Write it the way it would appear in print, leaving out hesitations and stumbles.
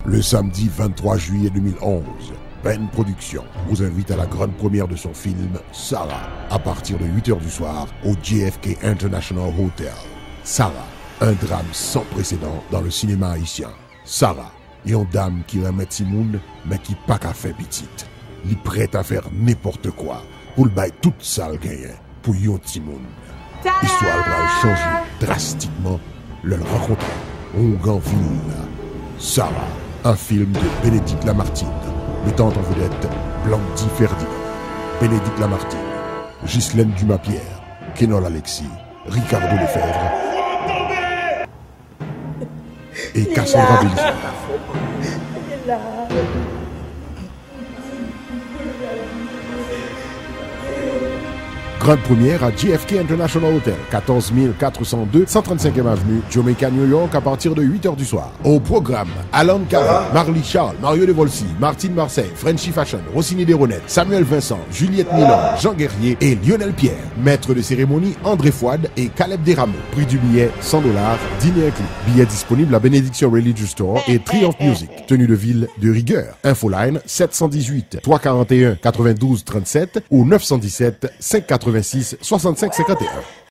Le samedi 23 juillet 2011, Penn Productions vous invite à la grande première de son film Sarah, à partir de 8h du soir au JFK International Hotel. Sarah, un drame sans précédent dans le cinéma haïtien. Sarah, une dame qui remet Timoun, mais qui pas qu'à faire petite. Il est prête à faire n'importe quoi pour le bail toute sale gagne pour yon Timoun. L'histoire va changer drastiquement le rencontre Ouganville. Sarah, un film de Bénédicte Lamartine, mettant en vedette Blandy Ferdinand, Bénédicte Lamartine, Ghislaine Dumas-Pierre, Kenol Alexis, Ricardo Lefebvre et Cassandra Bélizard. Grande première à JFK International Hotel, 14 402 135e avenue, Jamaica, New York, à partir de 8h du soir. Au programme, Alan Carré, Marly Charles, Mario De Volsi, Martine Marseille, Frenchy Fashion, Rossini Desronettes, Samuel Vincent, Juliette Milon, Jean Guerrier et Lionel Pierre. Maître de cérémonie, André Fouad et Caleb Desrameaux. Prix du billet, $100, dîner inclus. Billet disponible à Benediction Religious Store et Triumph Music. Tenue de ville de rigueur. Infoline 718 341 92 37 ou 917 586 65 51.